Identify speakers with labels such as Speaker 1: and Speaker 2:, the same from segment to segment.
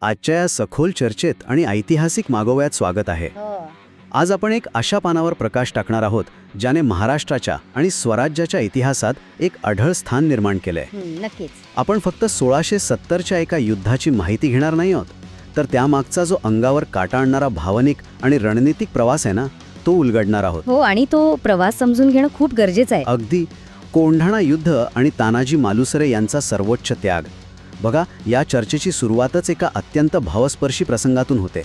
Speaker 1: आजच्या या सखोल चर्चेत आणि ऐतिहासिक मागोव्यात स्वागत आहे. आज आपण एक अशा पानावर प्रकाश टाकणार आहोत ज्याने महाराष्ट्राच्या आणि स्वराज्याच्या इतिहासात एक अढळ स्थान निर्माण केलंय.
Speaker 2: नक्कीच.
Speaker 1: आपण फक्त 1670च्या एका युद्धाची माहिती घेणार नाही आहोत, तर त्यामागचा जो अंगावर काटा आणणारा भावनिक आणि रणनीतिक प्रवास आहे ना, तो उलगडणार आहोत.
Speaker 2: हो, आणि तो प्रवास समजून घेणं खूप गरजेचं आहे.
Speaker 1: अगदी. कोंढाणा युद्ध आणि तानाजी मालुसरे यांचा सर्वोच्च त्याग. बघा, या चर्चेची सुरुवातच एका अत्यंत भावस्पर्शी प्रसंगातून होते.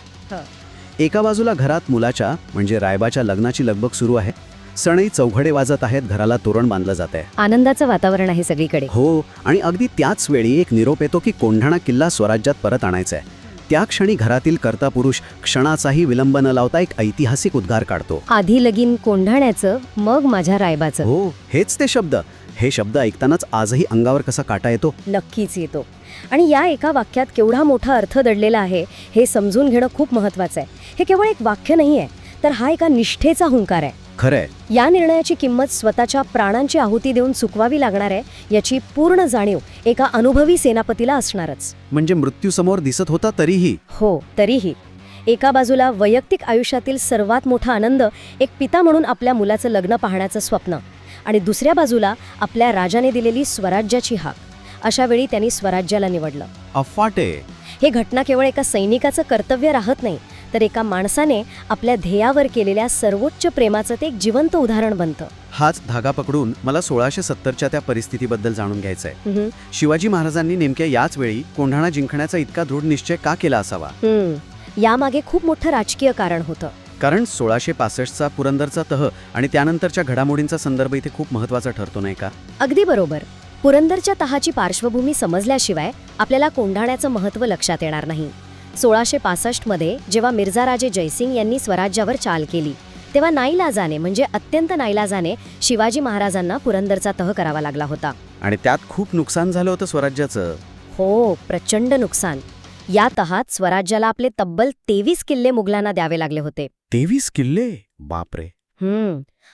Speaker 1: एका बाजूला घरात मुलाच्या म्हणजे रायबाच्या लग्नाची लगबग सुरू आहे. सणई चौघडे वाजत आहेत, घराला तोरण बांधलं जात आहे,
Speaker 2: आनंदाचं वातावरण आहे सगळीकडे.
Speaker 1: हो. आणि अगदी त्याच वेळी एक निरोप येतो की कोंढाणा किल्ला स्वराज्यात परत आणायचा आहे. त्या क्षणी घरातील कर्ता पुरुष क्षणाचाही विलंब न लावता एक ऐतिहासिक उद्गार काढतो.
Speaker 2: आधी लगीन कोंढाण्याचं, मग माझ्या रायबाचं.
Speaker 1: हो, हेच ते शब्द. हे शब्द ऐकतानाच आजही अंगावर कसा काटा येतो.
Speaker 2: नक्कीच येतो. आणि या एका वाक्यात केवढा मोठा अर्थ दडलेला आहे हे समजून घेणं खूप महत्वाचं आहे. हे केवळ एक वाक्य नाही आहे, तर हा एका निष्ठेचा हुंकार आहे.
Speaker 1: खरंय.
Speaker 2: या निर्णयाची किंमत स्वतःच्या प्राणांची आहुती देऊन चुकवावी लागणार आहे याची पूर्ण जाणीव एका अनुभवी सेनापतीला असणारच.
Speaker 1: म्हणजे मृत्यूसमोर दिसत होता तरीही.
Speaker 2: हो, तरीही. एका बाजूला वैयक्तिक आयुष्यातील सर्वात मोठा आनंद, एक पिता म्हणून आपल्या मुलाचं लग्न पाहण्याचं स्वप्न, आणि दुसऱ्या बाजूला आपल्या राजाने दिलेली स्वराज्याची हाक. अशा वेळी त्यांनी स्वराज्याला निवडलं.
Speaker 1: अफाटे.
Speaker 2: हे घटना केवळ एका सैनिकाचं कर्तव्य राहत नाही, तर एका माणसाने आपल्या ध्येयावर केलेल्या सर्वोच्च प्रेमाचं ते एक जिवंत उदाहरण बनतं.
Speaker 1: हाच धागा पकडून मला 1670च्या त्या परिस्थितीबद्दल जाणून घ्यायचंय. शिवाजी महाराजांनी नेमक्या याच वेळी कोंढाणा जिंकण्याचा इतका दृढ निश्चय का केला असावा?
Speaker 2: यामागे खूप मोठं राजकीय कारण होतं.
Speaker 1: कारण 1665चा पुरंदरचा तह आणि त्यानंतरच्या घडामोडींचा संदर्भ इथे खूप महत्वाचा ठरतो, नाही का?
Speaker 2: अगदी बरोबर. पुरंदरच्या तहाची पार्श्वभूमी समजल्याशिवाय आपल्याला कोंढाण्याचं महत्त्व लक्षात येणार नाही. 1665 मध्ये जेव्हा मिर्झाराजे जयसिंग यांनी स्वराज्यावर चाल केली, तेव्हा नाईलाजाने म्हणजे अत्यंत नाईलाजाने शिवाजी महाराजांना पुरंदरचा तह करावा लागला होता.
Speaker 1: आणि त्यात खूप नुकसान झालं होतं स्वराज्याचं.
Speaker 2: हो, प्रचंड नुकसान. या तहात स्वराज्याला आपले तब्बल 23 किल्ले मुघलांना द्यावे लागले होते.
Speaker 1: 23 किल्ले? बापरे.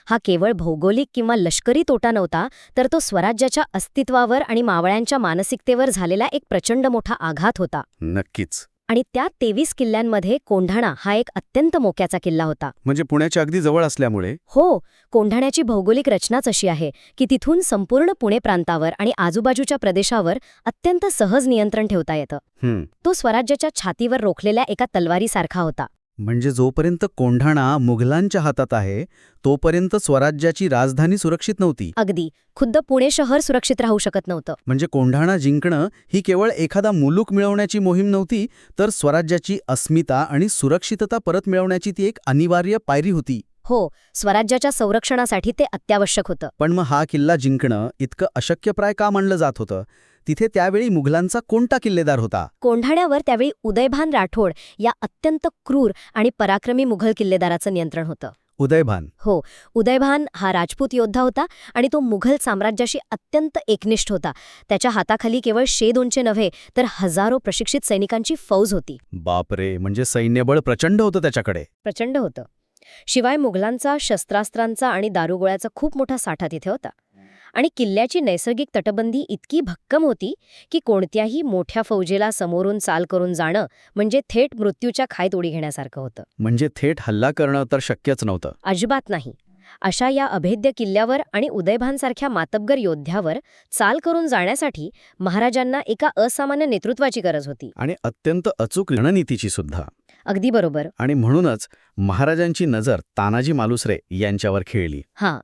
Speaker 2: हा केवळ भौगोलिक किंवा लष्करी तोटा नव्हता, तर तो स्वराज्याच्या अस्तित्वावर आणि मावळ्यांच्या मानसिकतेवर झालेला एक प्रचंड मोठा आघात होता.
Speaker 1: नक्कीच.
Speaker 2: आणि त्या 23 किल्ल्यांमध्ये कोंढाणा हा एक अत्यंत मोक्याचा किल्ला होता.
Speaker 1: म्हणजे पुण्याच्या अगदी जवळ असल्यामुळे.
Speaker 2: हो, कोंढाण्याची भौगोलिक रचनाच अशी आहे की तिथून संपूर्ण पुणे प्रांतावर आणि आजूबाजूच्या प्रदेशावर अत्यंत सहज नियंत्रण ठेवता येतं. तो स्वराज्याच्या छातीवर रोखलेल्या एका तलवारीसारखा होता.
Speaker 1: म्हणजे जोपर्यंत कोंढाणा मुघलांच्या हातात आहे तोपर्यंत स्वराज्याची राजधानी सुरक्षित नव्हती.
Speaker 2: अगदी. खुद्द पुणे शहर सुरक्षित राहू शकत नव्हतं.
Speaker 1: म्हणजे कोंढाणा जिंकणं ही केवळ एखादा मुलूक मिळवण्याची मोहीम नव्हती, तर स्वराज्याची अस्मिता आणि सुरक्षितता परत मिळवण्याची ती एक अनिवार्य पायरी होती.
Speaker 2: हो, स्वराज्याच्या संरक्षणासाठी ते अत्यावश्यक होतं.
Speaker 1: पण मग हा किल्ला जिंकणं इतकं अशक्यप्राय का मानलं जात होतं? तिथे त्यावेळी मुघलांचा कोणता किल्लेदार होता?
Speaker 2: कोंढाण्यावर त्यावेळी उदयभान राठोड या अत्यंत क्रूर आणि पराक्रमी मुघल किल्लेदाराचं नियंत्रण होतं.
Speaker 1: उदयभान?
Speaker 2: हो, उदयभान हा राजपूत योद्धा होता आणि तो मुघल साम्राज्याशी अत्यंत एकनिष्ठ होता. त्याच्या हाताखाली केवळ 100-200 नव्हे, तर हजारो प्रशिक्षित सैनिकांची फौज होती.
Speaker 1: बापरे. म्हणजे सैन्यबळ प्रचंड होतं त्याच्याकडे.
Speaker 2: प्रचंड होतं. शिवाय मुघलांचा शस्त्रास्त्रांचा आणि दारुगोळ्याचा खूप मोठा साठा तिथे होता. आणि किल्ल्याची नैसर्गिक तटबंदी इतकी भक्कम होती की कोणत्याही मोठ्या फौजेला समोरून चाल करून जाणं म्हणजे थेट मृत्यूच्या खाईत उडी घेण्यासारखं होतं.
Speaker 1: म्हणजे थेट हल्ला करणं तर शक्यच नव्हतं.
Speaker 2: अजिबात नाही. अशा या अभेद्य किल्ल्यावर आणि उदयभानसारख्या मातब्बर योद्ध्यावर चाल करून जाण्यासाठी महाराजांना एका असामान्य नेतृत्वाची गरज होती.
Speaker 1: आणि अत्यंत अचूक रणनीतीची सुद्धा.
Speaker 2: अगदी बरोबर.
Speaker 1: आणि म्हणूनच महाराजांची नजर तानाजी मालुसरे यांच्यावर खेळली.
Speaker 2: हां.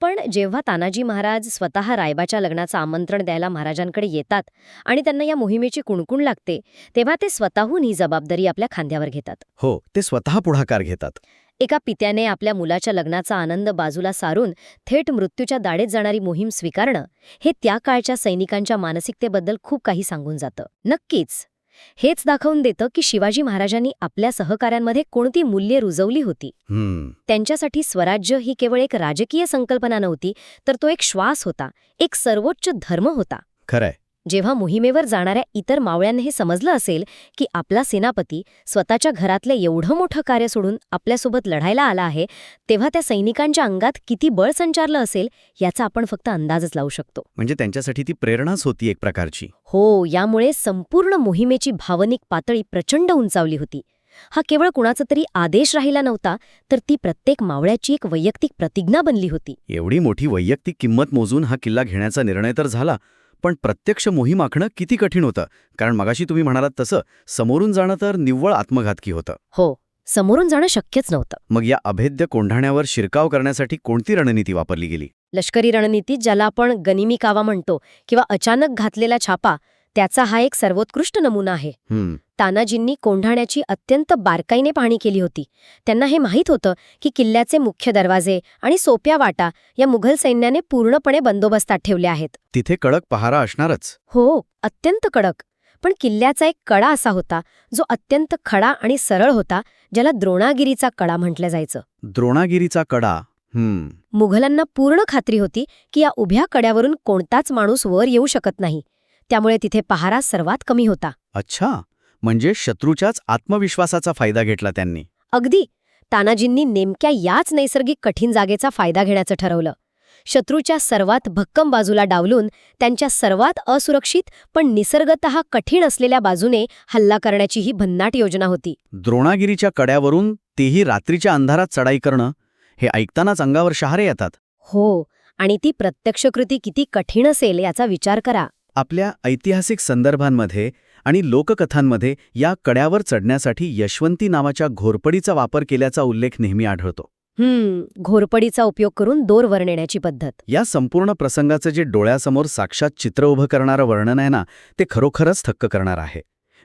Speaker 2: पण जेव्हा तानाजी महाराज स्वतः रायबाच्या लग्नाचं आमंत्रण द्यायला महाराजांकडे येतात आणि त्यांना या मोहिमेची कुणकुण लागते, तेव्हा ते स्वतःहून ही जबाबदारी आपल्या खांद्यावर घेतात.
Speaker 1: हो, ते स्वतः पुढाकार घेतात.
Speaker 2: एका पित्याने आपल्या मुलाच्या लग्नाचा आनंद बाजूला सारून थेट मृत्यूच्या दाढेत जाणारी मोहीम स्वीकारणं, हे त्या काळच्या सैनिकांच्या मानसिकतेबद्दल खूप काही सांगून जातं. नक्कीच. हेच दाखवून देतं की शिवाजी महाराजांनी आपल्या सहकाऱ्यांमध्ये कोणती मूल्ये रुजवली होती. त्यांच्यासाठी स्वराज्य ही केवळ एक राजकीय संकल्पना नव्हती, तर तो एक श्वास होता, एक सर्वोच्च धर्म होता.
Speaker 1: खरंय.
Speaker 2: जेव्हा मोहिमेवर जाणाऱ्या इतर मावळ्यांना हे समजलं असेल की आपला सेनापती स्वतःच्या घरातलं एवढं मोठं कार्य सोडून आपल्यासोबत लढायला आला आहे, तेव्हा त्या सैनिकांच्या अंगात किती बळ संचारलं असेल याचा आपण फक्त अंदाजच लावू शकतो.
Speaker 1: म्हणजे त्यांच्यासाठी ती प्रेरणाच होती एक प्रकारची.
Speaker 2: हो, यामुळे संपूर्ण मोहिमेची भावनिक पातळी प्रचंड उंचावली होती. हा केवळ कुणाचा तरी आदेश राहिला नव्हता, तर ती प्रत्येक मावळ्याची एक वैयक्तिक प्रतिज्ञा बनली होती.
Speaker 1: एवढी मोठी वैयक्तिक किंमत मोजून हा किल्ला घेण्याचा निर्णय तर झाला, पण प्रत्यक्ष मोहीम आखणं किती कठीण होतं. कारण मगाशी तुम्ही म्हणालात तसं समोरून जाणं तर निव्वळ आत्मघातकी होतं.
Speaker 2: हो, समोरून जाणं शक्यच नव्हतं.
Speaker 1: मग या अभेद्य कोंढाण्यावर शिरकाव करण्यासाठी कोणती रणनीती वापरली गेली?
Speaker 2: लष्करी रणनीतीत ज्याला आपण गनिमी कावा म्हणतो किंवा अचानक घातलेला छापा, त्याचा हा एक सर्वोत्कृष्ट नमुना आहे. तानाजींनी कोंढाण्याची अत्यंत बारकाईने पाहणी केली होती. त्यांना हे माहीत होतं की किल्ल्याचे मुख्य दरवाजे आणि सोप्या वाटा या मुघल सैन्याने पूर्णपणे बंदोबस्तात ठेवले आहेत.
Speaker 1: तिथे कडक पहारा असणारच.
Speaker 2: हो, अत्यंत कडक. पण किल्ल्याचा एक कडा असा होता जो अत्यंत खडा आणि सरळ होता, ज्याला द्रोणागिरीचा कडा म्हटलं जायचं.
Speaker 1: द्रोणागिरीचा कडा.
Speaker 2: मुघलांना पूर्ण खात्री होती की या उभ्या कड्यावरून कोणताच माणूस वर येऊ शकत नाही. त्यामुळे तिथे पहारा सर्वात कमी होता.
Speaker 1: अच्छा, म्हणजे शत्रूच्याच आत्मविश्वासाचा फायदा घेतला त्यांनी.
Speaker 2: अगदी. तानाजींनी नेमक्या याच नैसर्गिक कठीण जागेचा फायदा घेण्याचं ठरवलं. शत्रूच्या सर्वात भक्कम बाजूला डावलून त्यांच्या सर्वात असुरक्षित पण निसर्गतः कठीण असलेल्या बाजूने हल्ला करण्याची ही भन्नाट योजना होती.
Speaker 1: द्रोणागिरीच्या कड्यावरून तेही रात्रीच्या अंधारात चढाई करणं, हे ऐकतानाच अंगावर शहारे येतात.
Speaker 2: हो, आणि ती प्रत्यक्ष कृती किती कठीण असेल याचा विचार करा.
Speaker 1: आपल्या ऐतिहासिक संदर्भांमध्ये आणि लोककथांमध्ये या कड्यावर चढण्यासाठी यशवंती नावाच्या घोरपडीचा वापर केल्याचा उल्लेख नेहमी आढळतो.
Speaker 2: घोरपडीचा उपयोग करून दोरवर नेण्याची पद्धत.
Speaker 1: या संपूर्ण प्रसंगाचं जे डोळ्यासमोर साक्षात चित्र उभं करणारं वर्णन आहे ना, ते खरोखरच थक्क करणार आहे.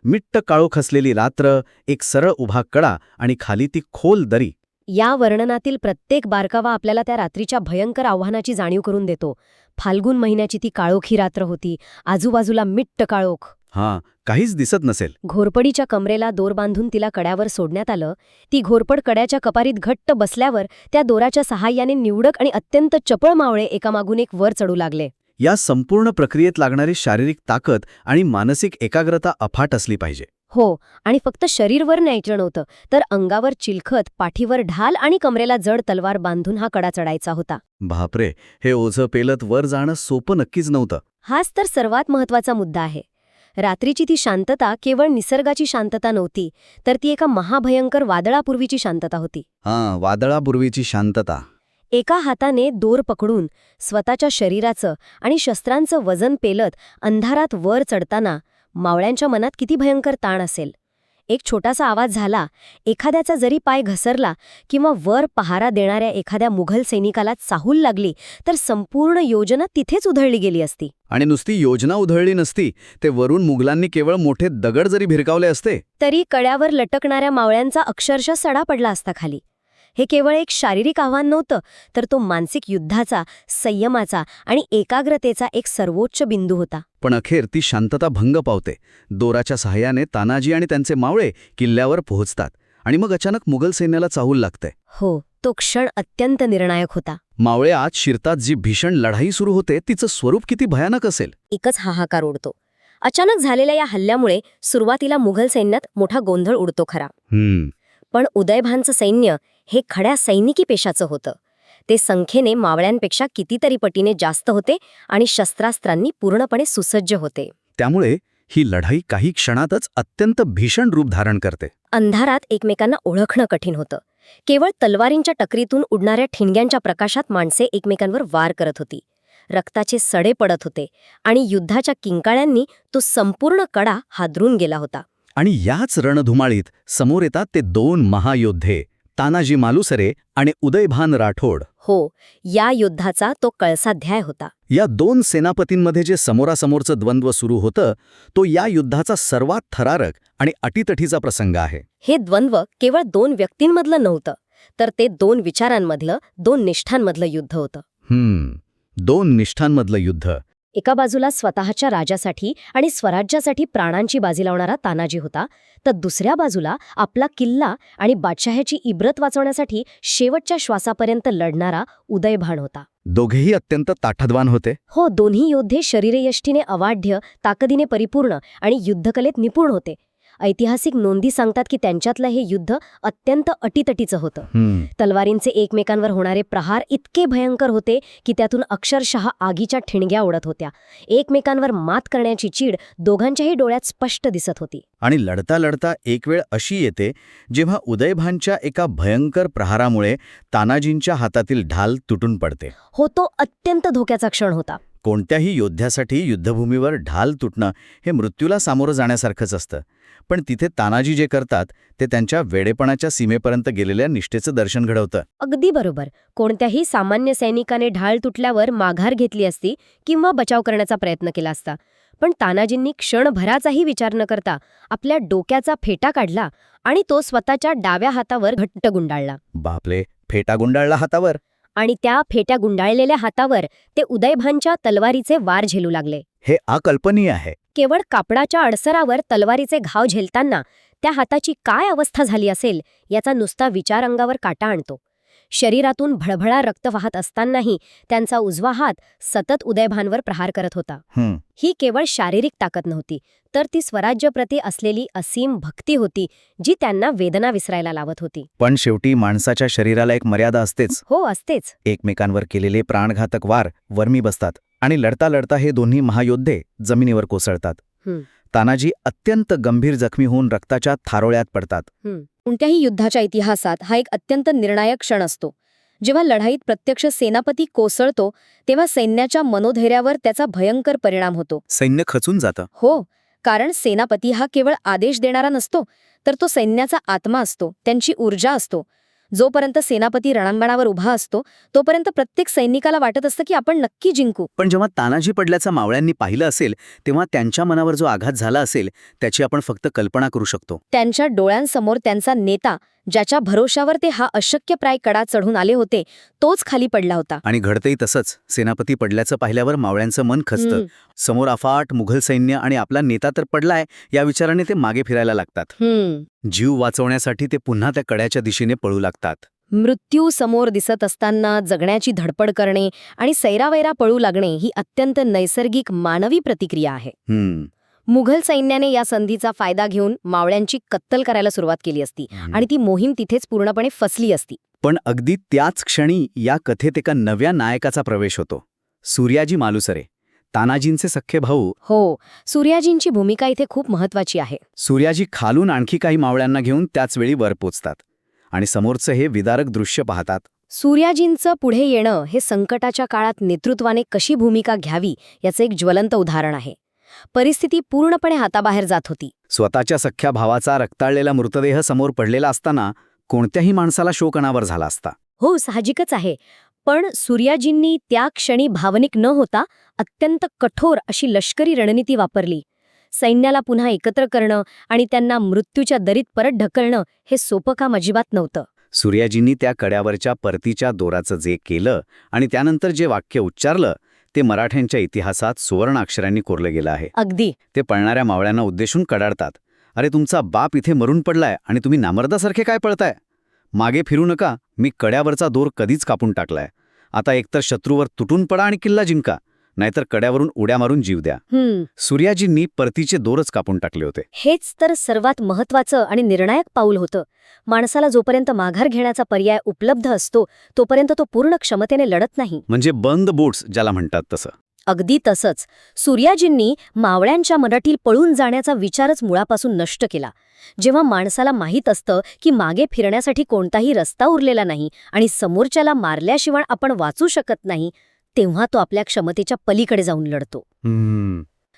Speaker 1: मिट्ट काळोख असलेली रात्र, एक सरळ उभा कडा आणि खाली ती खोल दरी.
Speaker 2: या वर्णनातील प्रत्येक बारकावा आपल्याला त्या रात्रीच्या भयंकर आव्हानाची जाणीव करून देतो. फाल्गुन महिन्याची ती काळोखी रात्र होती, आजूबाजूला मिट्ट काळोख.
Speaker 1: काहीच दिसत नसेल.
Speaker 2: घोरपडीच्या कमरेला दोर बांधून तिला कड्यावर सोडण्यात आलं. ती घोरपड कड्याच्या कपारीत घट्ट बसल्यावर त्या दोराच्या सहाय्याने निवडक आणि अत्यंत चपळ मावळे एकामागून एक वर चढू लागले.
Speaker 1: या संपूर्ण प्रक्रियेत लागणारी शारीरिक ताकद आणि मानसिक एकाग्रता अफाट असली पाहिजे.
Speaker 2: हो, आणि फक्त शरीरवर न्यायचं नव्हतं, तर अंगावर चिलखत, पाठीवर ढाल आणि कमरेला जड तलवार बांधून हा कडा चढायचा होता.
Speaker 1: बापरे, हे ओझं पेलत वर जाणं सोपं नक्कीच नव्हतं.
Speaker 2: हाच तर सर्वात महत्वाचा मुद्दा आहे. रात्रीची ती शांतता केवळ निसर्गाची शांतता नव्हती, तर ती एका महाभयंकर वादळापूर्वीची शांतता होती.
Speaker 1: वादळापूर्वीची शांतता.
Speaker 2: एका हाताने दोर पकडून स्वतःच्या शरीराचं आणि शस्त्रांचं वजन पेलत अंधारात वर चढताना मावळ्यांच्या मनात किती भयंकर ताण असेल. एक छोटासा आवाज झाला, एखाद्याचा जरी पाय घसरला किंवा वर पहारा देणाऱ्या एखाद्या मुघल सैनिकाला चाहूल लागली, तर संपूर्ण योजना तिथेच उधळली गेली असती.
Speaker 1: आणि नुसती योजना उधळली नसती, ते वरून मुघलांनी केवळ मोठे दगड जरी भिरकावले असते,
Speaker 2: तरी कड्यावर लटकणाऱ्या मावळ्यांचा अक्षरशः सडा पडला असता खाली. हे केवळ एक शारीरिक आव्हान नव्हतं, तर तो मानसिक युद्धाचा, संयमाचा आणि एकाग्रतेचा एक सर्वोच्च बिंदू होता.
Speaker 1: पण अखेर ती शांतता भंग पावते. दोराच्या सहाय्याने तानाजी आणि त्यांचे मावळे किल्ल्यावर पोहोचतात आणि मग अचानक मुघल सैन्याला चाहूल लागते.
Speaker 2: हो, तो क्षण अत्यंत निर्णायक होता.
Speaker 1: मावळे आत शिरतात. जी भीषण लढाई सुरू होते, तिचं स्वरूप किती भयानक असेल.
Speaker 2: एकच हाहाकार उडतो. अचानक झालेल्या या हल्ल्यामुळे सुरुवातीला मुघल सैन्यात मोठा गोंधळ उडतो खरा. पण उदयभानचं सैन्य हे खड्या सैनिकी पेशाचं होतं. ते संख्येने मावळ्यांपेक्षा कितीतरी पटीने जास्त होते आणि शस्त्रास्त्रांनी पूर्णपणे सुसज्ज होते.
Speaker 1: त्यामुळे ही लढाई काही क्षणातच अत्यंत भीषण रूप धारण करते.
Speaker 2: अंधारात एकमेकांना ओळखणं कठीण होतं. केवळ तलवारींच्या टकरीतून उडणाऱ्या ठिणग्यांच्या प्रकाशात माणसे एकमेकांवर वार करत होती. रक्ताचे सडे पडत होते आणि युद्धाच्या किंकाळ्यांनी तो संपूर्ण कडा हादरून गेला होता.
Speaker 1: आणि याच रणधुमाळीत समोर येतात ते दोन महायोद्धे, तानाजी मालुसरे आणि उदयभान राठोड.
Speaker 2: हो, या युद्धाचा तो कळसाध्याय होता.
Speaker 1: या दोन सेनापतींमध्ये जे समोरासमोरचं द्वंद्व सुरू होतं, तो या युद्धाचा सर्वात थरारक आणि अटीतटीचा प्रसंग आहे.
Speaker 2: हे द्वंद्व केवळ दोन व्यक्तींमधलं नव्हतं, तर ते दोन विचारांमधलं, दोन निष्ठांमधलं युद्ध होतं.
Speaker 1: दोन निष्ठांमधलं युद्ध.
Speaker 2: एका बाजूला स्वतःच्या राजासाठी आणि स्वराज्यासाठी प्राणांची बाजी लावणारा तानाजी होता, तर दुसऱ्या बाजूला आपला किल्ला आणि बादशहाची इब्रत वाचवण्यासाठी शेवटच्या श्वासापर्यंत लढणारा उदयभान होता.
Speaker 1: दोघेही अत्यंत ताठदवान होते.
Speaker 2: हो, दोन्ही योद्धे शरीरयष्टीने अवाढ्य, ताकदीने परिपूर्ण आणि युद्धकलेत निपुण होते. ऐतिहासिक नोंदी सांगतात की त्यांच्यातलं हे युद्ध अत्यंत अटीतटीचं होतं. तलवारींचे एकमेकांवर होणारे प्रहार इतके भयंकर होते की त्यातून अक्षरशः आगीच्या ठिणग्या उडत होत्या. एकमेकांवर मात करण्याची चीड दोघांच्याही डोळ्यात स्पष्ट दिसत होती.
Speaker 1: आणि लढता लढता एक वेळ अशी येते जेव्हा उदयभानच्या एका भयंकर प्रहारामुळे तानाजींच्या हातातील ढाल तुटून पडते.
Speaker 2: हो, तो अत्यंत धोक्याचा क्षण होता.
Speaker 1: कोणत्याही योद्ध्यासाठी युद्धभूमीवर ढाल तुटणं हे मृत्यूला सामोरं जाण्यासारखंच असतं. पण तिथे तानाजी जे करतात ते त्यांच्या वेडेपणाच्या सीमेपर्यंत गेलेल्या निष्ठेचं दर्शन घडवतं.
Speaker 2: अगदी बरोबर. कोणत्याही सामान्य सैनिकाने ढाल तुटल्यावर माघार घेतली असती किंवा बचाव करण्याचा प्रयत्न केला असता. पण तानाजींनी क्षणभराचाही विचार न करता आपल्या डोक्याचा फेटा काढला आणि तो स्वतःच्या डाव्या हातावर घट्ट गुंडाळला.
Speaker 1: बापले, फेटा गुंडाळला हातावर?
Speaker 2: आणि त्या फेट्या गुंडाळलेल्या हातावर ते उदयभानच्या तलवारीचे वार झेलू लागले.
Speaker 1: हे अकल्पनीय आहे.
Speaker 2: केवळ कापडाच्या अडसरावर तलवारीचे घाव झेलताना त्या हाताची काय अवस्था झाली असेल याचा नुसता विचार अंगावर काटा आणतो. शरीरातून भळभळा रक्त वाहत असतानाही त्यांचा उजवा हात सतत उदयभानवर प्रहार करत होता. ही केवळ शारीरिक ताकद नव्हती, तर ती स्वराज्यप्रती असलेली असीम भक्ती होती जी त्यांना वेदना विसरायला लावत होती.
Speaker 1: पण शेवटी माणसाच्या शरीराला एक मर्यादा असतेच.
Speaker 2: हो, असतेच.
Speaker 1: एकमेकांवर केलेले प्राणघातक वार वर्मी बसतात आणि लढता लढता हे दोन्ही महायोद्धे जमिनीवर कोसळतात. तानाजी अत्यंत गंभीर जखमी होऊन रक्ताच्या थारोळ्यात पडतात.
Speaker 2: कोणत्याही युद्धाच्या इतिहासात हा एक अत्यंत निर्णायक क्षण असतो. जेव्हा लढाईत प्रत्यक्ष सेनापती कोसळतो तेव्हा सैन्याच्या मनोधैर्यावर त्याचा भयंकर परिणाम होतो.
Speaker 1: सैन्य खचून जातं.
Speaker 2: हो, कारण सेनापती हा केवळ आदेश देणारा नसतो, तर तो सैन्याचा आत्मा असतो, त्यांची ऊर्जा असतो. जोपर्यंत सेनापती रणांगणावर उभा असतो तोपर्यंत प्रत्येक सैनिकाला वाटत असतं की आपण नक्की जिंकू.
Speaker 1: पण जेव्हा तानाजी पडल्याचं मावळ्यांनी पाहिलं असेल तेव्हा त्यांच्या मनावर जो आघात झाला असेल त्याची आपण फक्त कल्पना करू शकतो.
Speaker 2: त्यांच्या डोळ्यांसमोर त्यांचा नेता, ज्याच्या भरोशावर ते हा अशक्यप्राय कडा चढून आले होते, तोच खाली पडला होता.
Speaker 1: आणि घडतंही तसंच. सेनापती पडल्याचं पाहिल्यावर मावळ्यांचं मन खचतं. समोर अफाट मुघल सैन्य आणि आपला नेता तर पडलाय या विचाराने ते मागे फिरायला लागतात. जीव वाचवण्यासाठी ते पुन्हा त्या कड्याच्या दिशेने पळू लागतात.
Speaker 2: मृत्यू समोर दिसत असताना जगण्याची धडपड करणे आणि सैरावैरा पळू लागणे ही अत्यंत नैसर्गिक मानवी प्रतिक्रिया आहे. मुघल सैन्याने या संधीचा फायदा घेऊन मावळ्यांची कत्तल करायला सुरुवात केली असती आणि ती मोहीम तिथेच पूर्णपणे फसली असती.
Speaker 1: पण अगदी त्याच क्षणी या कथेत एका नव्या नायकाचा प्रवेश होतो. सूर्याजी मालुसरे, तानाजींचे सख्खे भाऊ.
Speaker 2: हो, सूर्याजींची भूमिका इथे खूप महत्वाची आहे.
Speaker 1: सूर्याजी खालून आणखी काही मावळ्यांना घेऊन त्याचवेळी वर पोचतात आणि समोरचं हे विदारक दृश्य पाहतात.
Speaker 2: सूर्याजींचं पुढे येणं हे संकटाच्या काळात नेतृत्वाने कशी भूमिका घ्यावी याचं एक ज्वलंत उदाहरण आहे. परिस्थिती पूर्णपणे हाताबाहेर जात होती.
Speaker 1: स्वतःच्या सख्ख्या भावाचा रक्ताळलेला मृतदेह समोर पडलेला असताना कोणत्याही माणसाला शोक अनावर झाला असता.
Speaker 2: हो, साहजिकच आहे. पण सूर्याजींनी त्या क्षणी भावनिक न होता अत्यंत कठोर अशी लष्करी रणनीती वापरली. सैन्याला पुन्हा एकत्र करणं आणि त्यांना मृत्यूच्या दरीत परत ढकलणं हे सोपं काम अजिबात नव्हतं.
Speaker 1: सूर्याजींनी त्या कड्यावरच्या परतीच्या दोराचं जे केलं आणि त्यानंतर जे वाक्य उच्चारलं ते मराठ्यांच्या इतिहासात सुवर्ण अक्षरांनी कोरलं गेलं आहे.
Speaker 2: अगदी.
Speaker 1: ते पळणाऱ्या मावळ्यांना उद्देशून कडाडतात. अरे, तुमचा बाप इथे मरून पडलाय आणि तुम्ही नामर्दासारखे काय पळताय? मागे फिरू नका. मी कड्यावरचा दोर कधीच कापून टाकलाय. आता एकतर शत्रूवर तुटून पडा आणि किल्ला जिंका, नाहीतर कड्यावरून उड्या मारून जीव द्या. सूर्याजींनी परतीचे दोरच कापून टाकले होते.
Speaker 2: हेच तर सर्वात महत्वाचं आणि निर्णायक पाऊल होतं. माणसाला जोपर्यंत माघार घेण्याचा पर्याय उपलब्ध असतो तोपर्यंत तो पूर्ण क्षमतेने लढत नाही.
Speaker 1: म्हणजे बंद बोट्स ज्याला म्हणतात तसं.
Speaker 2: अगदी तसंच सूर्याजींनी मावळ्यांच्या मनातील पळून जाण्याचा विचारच मुळापासून नष्ट केला. जेव्हा माणसाला माहीत असतं की मागे फिरण्यासाठी कोणताही रस्ता उरलेला नाही आणि समोरच्याला मारल्याशिवाय आपण वाचू शकत नाही, तेव्हा तो आपल्या क्षमतेच्या पलीकडे जाऊन लढतो.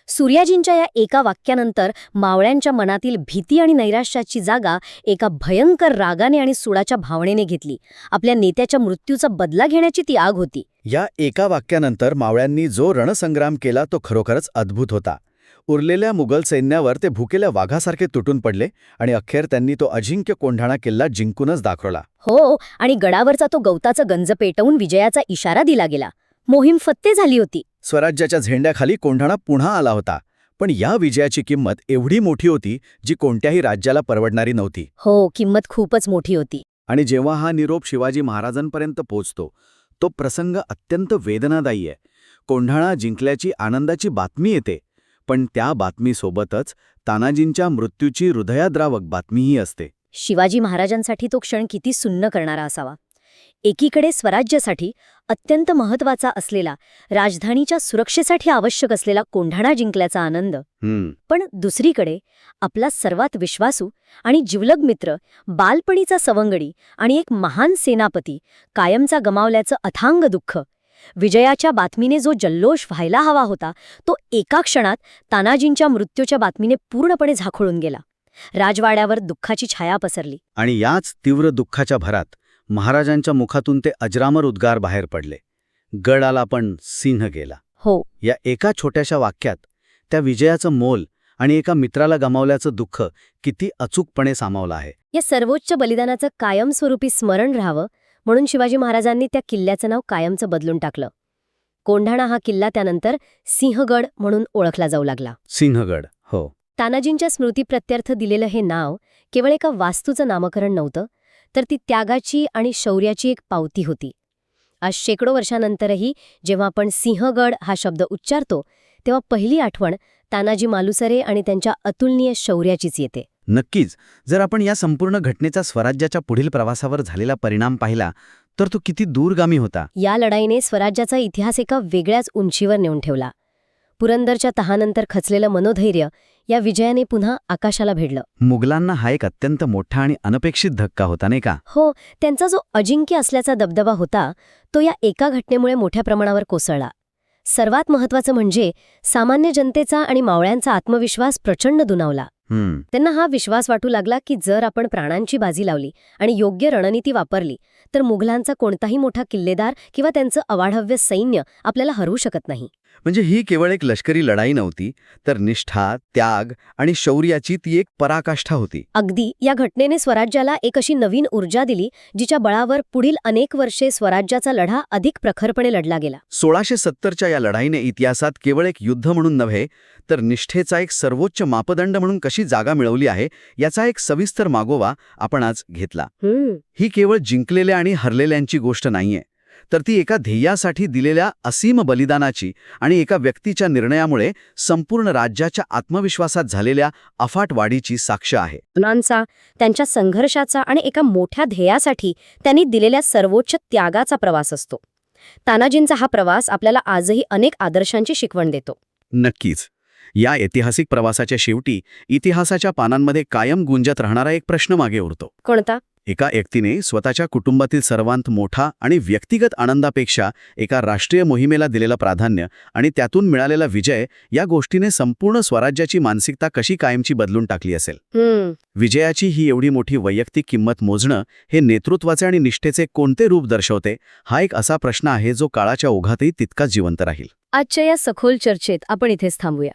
Speaker 2: सूर्याजींच्या या एका वाक्यानंतर मावळ्यांच्या मनातील भीती आणि नैराश्याची जागा एका भयंकर रागाने आणि सुडाच्या भावनेने घेतली. आपल्या नेत्याच्या मृत्यूचा बदला घेण्याची ती आग होती.
Speaker 1: या एका वाक्यानंतर मावळ्यांनी जो रणसंग्राम केला तो खरोखरच अद्भुत होता. उरलेल्या मुघल सैन्यावर ते भुकेल्या वाघासारखे तुटून पडले आणि अखेर त्यांनी तो अजिंक्य कोंढाणा किल्ला जिंकूनच दाखवला.
Speaker 2: हो, आणि गडावरचा तो गवताचा गंज पेटवून विजयाचा इशारा दिला गेला. मोहीम फत्ते झाली होती.
Speaker 3: स्वराज्याच्या झेंड्याखाली कोंढाणा पुन्हा आला होता, पण या विजयाची किंमत एवढी मोठी होती जी कोणत्याही राज्याला परवडणारी नव्हती.
Speaker 2: हो, किंमत खूपच मोठी होती.
Speaker 3: आणि जेव्हा हा निरोप शिवाजी महाराजांपर्यंत पोहोचतो, तो प्रसंग अत्यंत वेदनादायी आहे. कोंढाणा जिंकल्याची आनंदाची बातमी येते, पण त्या बातमीसोबतच तानाजींच्या मृत्यूची हृदयाद्रावक बातमीही असते.
Speaker 2: शिवाजी महाराजांसाठी तो क्षण किती सुन्न करणारा असावा. एकीकडे स्वराज्यासाठी अत्यंत महत्वाचा असलेला, राजधानीच्या सुरक्षेसाठी आवश्यक असलेला कोंढाणा जिंकल्याचा आनंद, पण दुसरीकडे आपला सर्वात विश्वासू आणि जिवलग मित्र, बालपणीचा सवंगडी आणि एक महान सेनापती कायमचा गमावल्याचं अथांग दुःख. विजयाच्या बातमीने जो जल्लोष व्हायला हवा होता, तो एका क्षणात तानाजींच्या मृत्यूच्या बातमीने पूर्णपणे झाकोळून गेला. राजवाड्यावर दुःखाची छाया पसरली.
Speaker 3: आणि याच तीव्र दुःखाच्या भरात महाराजांच्या मुखातून ते अजरामर उद्गार बाहेर पडले. गड आला पण सिंह गेला.
Speaker 2: हो,
Speaker 3: या एका छोट्याशा वाक्यात त्या विजयाचं मोल आणि एका मित्राला गमावल्याचं दुःख किती अचूकपणे सामावलं आहे.
Speaker 2: या सर्वोच्च बलिदानाचं कायमस्वरूपी स्मरण राहावं म्हणून शिवाजी महाराजांनी त्या किल्ल्याचं नाव कायमचं बदलून टाकलं. कोंढाणा हा किल्ला त्यानंतर सिंहगड म्हणून ओळखला जाऊ लागला.
Speaker 3: सिंहगड. हो.
Speaker 2: तानाजींच्या स्मृतीप्रत्यर्थ दिलेलं हे नाव केवळ एका वास्तूचं नामकरण नव्हतं, तर ती त्यागाची आणि शौर्याची एक पावती होती. आज शेकडो वर्षानंतरही जेव्हा आपण सिंहगड हा शब्द उच्चारतो, तेव्हा पहिली आठवण तानाजी मालुसरे आणि त्यांच्या अतुलनीय शौर्याचीच येते.
Speaker 3: नक्कीच. जर आपण या संपूर्ण घटनेचा स्वराज्याच्या पुढील प्रवासावर झालेला परिणाम पाहिला, तर तो किती दूरगामी होता.
Speaker 2: या लढाईने स्वराज्याचा इतिहास एका वेगळ्याच उंचीवर नेऊन ठेवला. पुरंदरच्या तहानंतर खचलेलं मनोधैर्य या विजयाने पुन्हा आकाशाला भिडलं.
Speaker 3: मुघलांना हा एक अत्यंत मोठा आणि अनपेक्षित धक्का होता, नाही का?
Speaker 2: हो, त्यांचा जो अजिंक्य असल्याचा दबदबा होता, तो या एका घटनेमुळे मोठ्या प्रमाणावर कोसळला. सर्वात महत्त्वाचं म्हणजे सामान्य जनतेचा आणि मावळ्यांचा आत्मविश्वास प्रचंड दुणावला. त्यांना हा विश्वास वाटू लागला की जर आपण प्राणांची बाजी लावली आणि योग्य रणनीती वापरली, तर मुघलांचा कोणताही मोठा किल्लेदार किंवा त्यांचं अवाढव्य सैन्य आपल्याला हरवू शकत नाही.
Speaker 3: म्हणजे ही केवळ एक लष्करी लढाई नव्हती, तर निष्ठा, त्याग आणि शौर्याची ती एक पराकाष्ठा होती.
Speaker 2: अगदी. या घटनेने स्वराज्याला एक अशी नवीन ऊर्जा दिली, जिच्या बळावर पुढील अनेक वर्षे स्वराज्याचा लढा अधिक प्रखरपणे लढला गेला.
Speaker 3: 1670च्या या लढाईने इतिहासात केवळ एक युद्ध म्हणून नव्हे, तर निष्ठेचा एक सर्वोच्च मापदंड म्हणून कशी जागा मिळवली आहे, याचा एक सविस्तर मागोवा आपण आज घेतला. ही केवळ जिंकलेल्या आणि हरलेल्यांची गोष्ट नाहीये, तर ती एका ध्येयासाठी दिलेल्या असीम बलिदानाची आणि एका व्यक्तीच्या निर्णयामुळे संपूर्ण राज्याच्या आत्मविश्वासात झालेल्या अफाट वाढीची साक्ष आहे.
Speaker 2: मुलांचा, त्यांच्या संघर्षाचा आणि एका मोठ्या ध्येयासाठी त्यांनी दिलेल्या सर्वोच्च त्यागाचा प्रवास असतो. तानाजींचा हा प्रवास आपल्याला आजही अनेक आदर्शांची शिकवण देतो.
Speaker 3: नक्कीच. या ऐतिहासिक प्रवासाच्या शेवटी इतिहासाच्या पानांमध्ये कायम गुंजत राहणारा एक प्रश्न मागे उरतो.
Speaker 2: कोणता?
Speaker 3: एका व्यक्तीने स्वतःच्या कुटुंबातील सर्वांत मोठा आणि व्यक्तिगत आनंदापेक्षा एका राष्ट्रीय मोहिमेला दिलेलं प्राधान्य आणि त्यातून मिळालेला विजय, या गोष्टीने संपूर्ण स्वराज्याची मानसिकता कशी कायमची बदलून टाकली असेल. विजयाची ही एवढी मोठी वैयक्तिक किंमत मोजणं हे नेतृत्वाचे आणि निष्ठेचे कोणते रूप दर्शवते, हा एक असा प्रश्न आहे जो काळाच्या ओघातही तितकाच जिवंत राहील.
Speaker 2: आजच्या या सखोल चर्चेत आपण इथेच थांबूया.